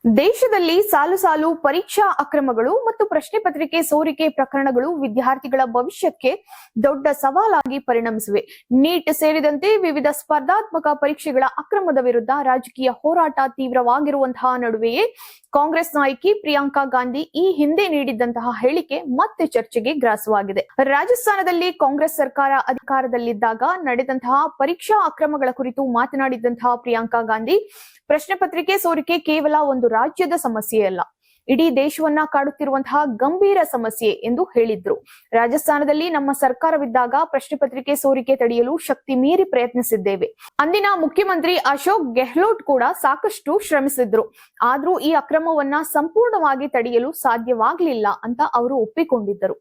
ದೇಶದಲ್ಲಿ ಸಾಲು ಸಾಲು ಪರೀಕ್ಷಾ ಅಕ್ರಮಗಳು ಮತ್ತು ಪ್ರಶ್ನೆ ಪತ್ರಿಕೆ ಸೋರಿಕೆ ಪ್ರಕರಣಗಳು ವಿದ್ಯಾರ್ಥಿಗಳ ಭವಿಷ್ಯಕ್ಕೆ ದೊಡ್ಡ ಸವಾಲಾಗಿ ಪರಿಣಮಿಸಿವೆ. ನೀಟ್ ಸೇರಿದಂತೆ ವಿವಿಧ ಸ್ಪರ್ಧಾತ್ಮಕ ಪರೀಕ್ಷೆಗಳ ಅಕ್ರಮದ ವಿರುದ್ಧ ರಾಜಕೀಯ ಹೋರಾಟ ತೀವ್ರವಾಗಿರುವಂತಹ ನಡುವೆಯೇ ಕಾಂಗ್ರೆಸ್ ನಾಯಕಿ ಪ್ರಿಯಾಂಕಾ ಗಾಂಧಿ ಈ ಹಿಂದೆ ನೀಡಿದ್ದಂತಹ ಹೇಳಿಕೆ ಮತ್ತೆ ಚರ್ಚೆಗೆ ಗ್ರಾಸವಾಗಿದೆ. ರಾಜಸ್ಥಾನದಲ್ಲಿ ಕಾಂಗ್ರೆಸ್ ಸರ್ಕಾರ ಅಧಿಕಾರದಲ್ಲಿದ್ದಾಗ ನಡೆದಂತಹ ಪರೀಕ್ಷಾ ಅಕ್ರಮಗಳ ಕುರಿತು ಮಾತನಾಡಿದಂತಹ ಪ್ರಿಯಾಂಕಾ ಗಾಂಧಿ, ಪ್ರಶ್ನೆ ಪತ್ರಿಕೆ ಸೋರಿಕೆ ಕೇವಲ ಒಂದು ರಾಜ್ಯದ ಸಮಸ್ಯೆಯಲ್ಲ, ಇಡೀ ದೇಶವನ್ನ ಕಾಡುತ್ತಿರುವಂತಹ ಗಂಭೀರ ಸಮಸ್ಯೆ ಎಂದು ಹೇಳಿದ್ರು. ರಾಜಸ್ಥಾನದಲ್ಲಿ ನಮ್ಮ ಸರ್ಕಾರವಿದ್ದಾಗ ಪ್ರಶ್ನೆ ಪತ್ರಿಕೆ ಸೋರಿಕೆ ತಡೆಯಲು ಶಕ್ತಿ ಮೀರಿ ಪ್ರಯತ್ನಿಸಿದ್ದೇವೆ. ಅಂದಿನ ಮುಖ್ಯಮಂತ್ರಿ ಅಶೋಕ್ ಗೆಹ್ಲೋಟ್ ಕೂಡ ಸಾಕಷ್ಟು ಶ್ರಮಿಸಿದ್ರು. ಆದ್ರೂ ಈ ಅಕ್ರಮವನ್ನ ಸಂಪೂರ್ಣವಾಗಿ ತಡೆಯಲು ಸಾಧ್ಯವಾಗಲಿಲ್ಲ ಅಂತ ಅವರು ಒಪ್ಪಿಕೊಂಡಿದ್ದರು.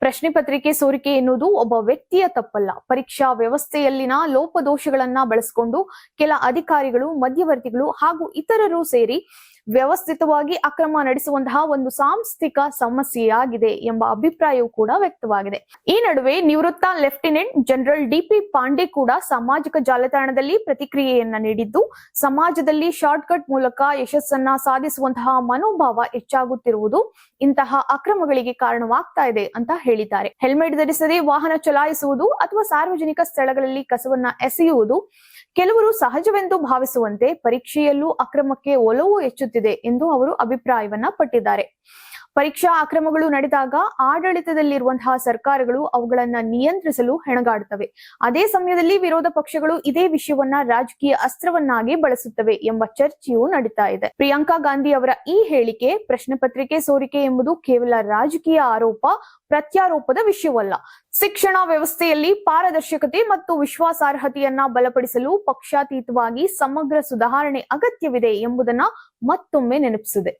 ಪ್ರಶ್ನೆ ಪತ್ರಿಕೆ ಸೋರಿಕೆ ಎನ್ನುವುದು ಒಬ್ಬ ವ್ಯಕ್ತಿಯ ತಪ್ಪಲ್ಲ. ಪರೀಕ್ಷಾ ವ್ಯವಸ್ಥೆಯಲ್ಲಿನ ಲೋಪದೋಷಗಳನ್ನ ಬಳಸಿಕೊಂಡು ಕೆಲ ಅಧಿಕಾರಿಗಳು, ಮಧ್ಯವರ್ತಿಗಳು ಹಾಗೂ ಇತರರು ಸೇರಿ ವ್ಯವಸ್ಥಿತವಾಗಿ ಅಕ್ರಮ ನಡೆಸುವಂತಹ ಒಂದು ಸಾಂಸ್ಥಿಕ ಸಮಸ್ಯೆಯಾಗಿದೆ ಎಂಬ ಅಭಿಪ್ರಾಯವೂ ಕೂಡ ವ್ಯಕ್ತವಾಗಿದೆ. ಈ ನಡುವೆ ನಿವೃತ್ತ ಲೆಫ್ಟಿನೆಂಟ್ ಜನರಲ್ ಡಿಪಿ ಪಾಂಡೆ ಕೂಡ ಸಾಮಾಜಿಕ ಜಾಲತಾಣದಲ್ಲಿ ಪ್ರತಿಕ್ರಿಯೆಯನ್ನ ನೀಡಿದ್ದು, ಸಮಾಜದಲ್ಲಿ ಶಾರ್ಟ್ಕಟ್ ಮೂಲಕ ಯಶಸ್ಸನ್ನ ಸಾಧಿಸುವಂತಹ ಮನೋಭಾವ ಹೆಚ್ಚಾಗುತ್ತಿರುವುದು ಇಂತಹ ಅಕ್ರಮಗಳಿಗೆ ಕಾರಣವಾಗ್ತಾ ಇದೆ ಅಂತ ಹೇಳಿದ್ದಾರೆ. ಹೆಲ್ಮೆಟ್ ಧರಿಸದೆ ವಾಹನ ಚಲಾಯಿಸುವುದು ಅಥವಾ ಸಾರ್ವಜನಿಕ ಸ್ಥಳಗಳಲ್ಲಿ ಕಸವನ್ನ ಎಸೆಯುವುದು ಕೆಲವರು ಸಹಜವೆಂದು ಭಾವಿಸುವಂತೆ ಪರೀಕ್ಷೆಯಲ್ಲೂ ಅಕ್ರಮಕ್ಕೆ ಒಲವು ಹೆಚ್ಚುತ್ತಿದೆ ಎಂದು ಅವರು ಅಭಿಪ್ರಾಯವನ್ನ ಪಟ್ಟಿದ್ದಾರೆ. ಪರೀಕ್ಷಾ ಅಕ್ರಮಗಳು ನಡೆದಾಗ ಆಡಳಿತದಲ್ಲಿರುವಂತಹ ಸರ್ಕಾರಗಳು ಅವುಗಳನ್ನ ನಿಯಂತ್ರಿಸಲು ಹೆಣಗಾಡುತ್ತವೆ. ಅದೇ ಸಮಯದಲ್ಲಿ ವಿರೋಧ ಪಕ್ಷಗಳು ಇದೇ ವಿಷಯವನ್ನ ರಾಜಕೀಯ ಅಸ್ತ್ರವನ್ನಾಗಿ ಬಳಸುತ್ತವೆ ಎಂಬ ಚರ್ಚೆಯೂ ನಡೀತಾ ಇದೆ. ಪ್ರಿಯಾಂಕಾ ಗಾಂಧಿ ಅವರ ಈ ಹೇಳಿಕೆ ಪ್ರಶ್ನೆ ಪತ್ರಿಕೆ ಸೋರಿಕೆ ಎಂಬುದು ಕೇವಲ ರಾಜಕೀಯ ಆರೋಪ ಪ್ರತ್ಯಾರೋಪದ ವಿಷಯವಲ್ಲ. ಶಿಕ್ಷಣ ವ್ಯವಸ್ಥೆಯಲ್ಲಿ ಪಾರದರ್ಶಕತೆ ಮತ್ತು ವಿಶ್ವಾಸಾರ್ಹತೆಯನ್ನ ಬಲಪಡಿಸಲು ಪಕ್ಷಾತೀತವಾಗಿ ಸಮಗ್ರ ಸುಧಾರಣೆ ಅಗತ್ಯವಿದೆ ಎಂಬುದನ್ನ ಮತ್ತೊಮ್ಮೆ ನೆನಪಿಸಿದೆ.